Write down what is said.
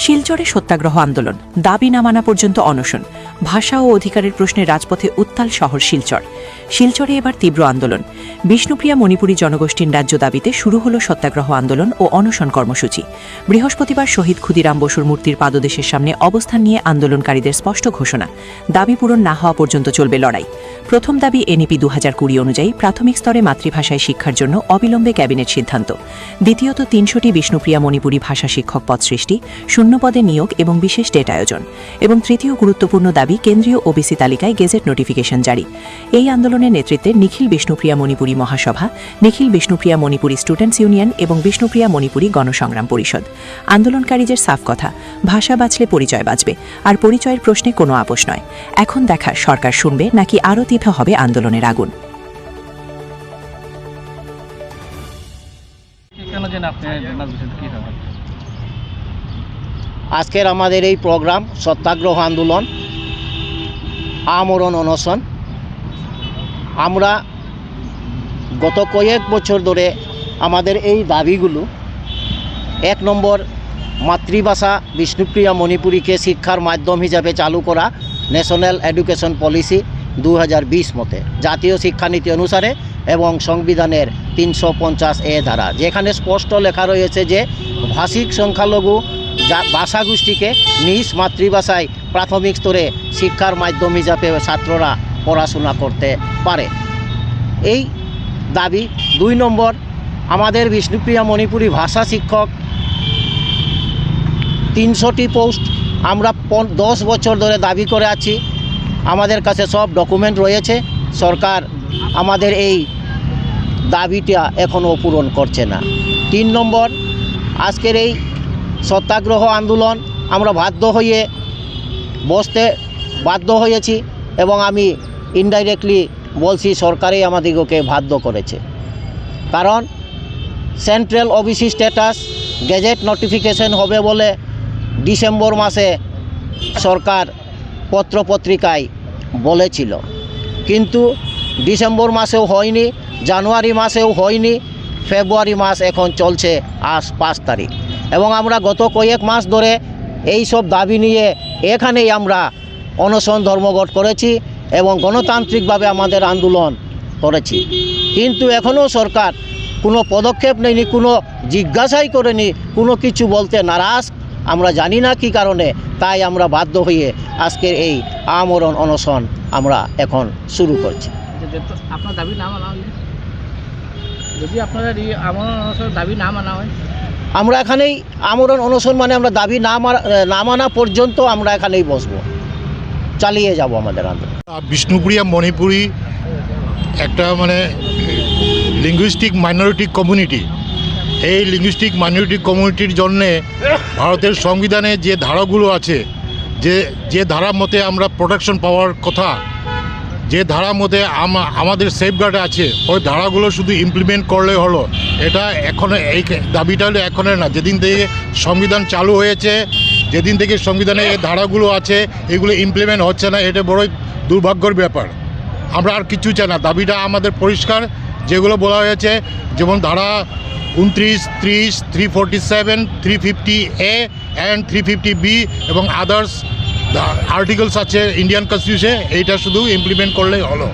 শিলচরে সত্যাগ্রহ আন্দোলন, দাবি না মানা পর্যন্ত অনশন, ভাষা ও অধিকারের প্রশ্নে রাজপথে উত্তাল শহর শিলচর। শিলচরে এবার তীব্র আন্দোলন। বিষ্ণুপ্রিয়া মণিপুরী জনগোষ্ঠীর ন্যায্য দাবিতে শুরু হল সত্যাগ্রহ আন্দোলন ও অনশন কর্মসূচি। বৃহস্পতিবার শহীদ ক্ষুদিরাম বসুর মূর্তির পাদদেশের সামনে অবস্থান নিয়ে আন্দোলনকারীদের স্পষ্ট ঘোষণা, দাবি পূরণ না হওয়া পর্যন্ত চলবে লড়াই। প্রথম দাবি এনইপি 2020 অনুযায়ী প্রাথমিক স্তরে মাতৃভাষায় শিক্ষার জন্য অবিলম্বে ক্যাবিনেট সিদ্ধান্ত। দ্বিতীয়ত 300টি বিষ্ণুপ্রিয়া মণিপুরী ভাষা শিক্ষক পদ সৃষ্টি, শূন্য পদে নিয়োগ এবং বিশেষ ডেট আয়োজন। এবং তৃতীয় গুরুত্বপূর্ণ দাবি কেন্দ্রীয় ওবিসি তালিকায় গেজেট নোটিফিকেশন জারি। এই আন্দোলনের নেতৃত্বে নিখিল বিষ্ণুপ্রিয়া মণিপুরী মহাসভা, নিখিল বিষ্ণুপ্রিয়া মণিপুরী স্টুডেন্টস ইউনিয়ন এবং বিষ্ণুপ্রিয়া মণিপুরী গণসংগ্রাম পরিষদ। আন্দোলনকারীদের সাফ কথা, ভাষা বাঁচলে পরিচয় বাঁচবে, আর পরিচয়ের প্রশ্নে কোনো আপোষ নয়। এখন দেখা সরকার শুনবে নাকি আরও তীব্র হবে আন্দোলনের আগুন। আজকের আমাদের এই প্রোগ্রাম সত্যাগ্রহ আন্দোলন, আমরণ অনশন। আমরা গত কয়েক বছর ধরে আমাদের এই দাবিগুলো, 1 নম্বর মাতৃভাষা বিষ্ণুপ্রিয়া মণিপুরীকে শিক্ষার মাধ্যম হিসাবে চালু করা ন্যাশনাল এডুকেশন পলিসি 2020 মতে, জাতীয় শিক্ষানীতি অনুসারে এবং সংবিধানের 350A ধারা, যেখানে স্পষ্ট লেখা রয়েছে যে ভাষিক সংখ্যালঘু ভাষাগোষ্ঠীকে নিজ মাতৃভাষায় প্রাথমিক স্তরে শিক্ষার মাধ্যম হিসাবে ছাত্ররা পড়াশোনা করতে পারে। এই দাবি। 2 নম্বর, আমাদের বিষ্ণুপ্রিয়া মণিপুরী ভাষা শিক্ষক 300টি পোস্ট আমরা 10 বছর ধরে দাবি করে আছি। আমাদের কাছে সব ডকুমেন্ট রয়েছে। সরকার আমাদের এই দাবিটা এখনও পূরণ করছে না। 3 নম্বর, আজকের এই সত্যাগ্রহ আন্দোলন আমরা বাধ্য হয়েছি এবং আমি ইনডাইরেক্টলি বলছি সরকারই আমাদিগকে বাধ্য করেছে। কারণ central OBC status gazette notification হবে বলে ডিসেম্বর মাসে সরকার পত্রপত্রিকায় বলেছিল, কিন্তু ডিসেম্বর মাসেও হয়নি, জানুয়ারি মাসেও হয়নি, ফেব্রুয়ারি মাস এখন চলছে আজ 5 তারিখ। এবং আমরা গত কয়েক মাস ধরে এই সব দাবি নিয়ে এখানেই আমরা অনশন ধর্মঘট করেছি এবং গণতান্ত্রিকভাবে আমাদের আন্দোলন করেছি, কিন্তু এখনও সরকার কোনো পদক্ষেপ নেয়নি, কোনো জিজ্ঞাসাই করেনি, কোনো কিছু বলতে নারাজ। আমরা জানি না কী কারণে, তাই আমরা বাধ্য হয়ে আজকের এই আমরণ অনশন আমরা এখন শুরু করছি। আপনার দাবি না মানা হয়, যদি আপনাদের এই আমরণ অনশন দাবি না মানা হয়, আমরা এখানেই আমরণ অনশন মানে আমরা দাবি না মানা পর্যন্ত আমরা এখানেই বসবো, চালিয়ে যাব আমাদের আন্দোলন। বিষ্ণুপ্রিয়া মণিপুরী একটা লিঙ্গুইস্টিক মাইনরিটি কমিউনিটি। এই লিঙ্গুইস্টিক মাইনরিটি কমিউনিটির জন্যে ভারতের সংবিধানে যে ধারাগুলো আছে, যে ধারার মতে আমরা প্রোটেকশন পাওয়ার কথা, যে ধারার মধ্যে আমাদের সেফগার্ড আছে, ওই ধারাগুলো শুধু ইমপ্লিমেন্ট করলে হলো। এটা এখনও এই দাবিটা হলো এখনের না, যেদিন থেকে সংবিধান চালু হয়েছে, যেদিন থেকে সংবিধানে এই ধারাগুলো আছে, এগুলো ইমপ্লিমেন্ট হচ্ছে না। এটা বড়ই দুর্ভাগ্যের ব্যাপার। আমরা আর কিছু চাই না, দাবিটা আমাদের পরিষ্কার। যেগুলো বলা হয়েছে, যেমন ধারা 29, 30, 347, 350A অ্যান্ড 350B এবং আদার্স আর্টিকেলস আছে ইন্ডিয়ান কনস্টিটিউশনে, এইটা শুধু ইমপ্লিমেন্ট করলেই হলো।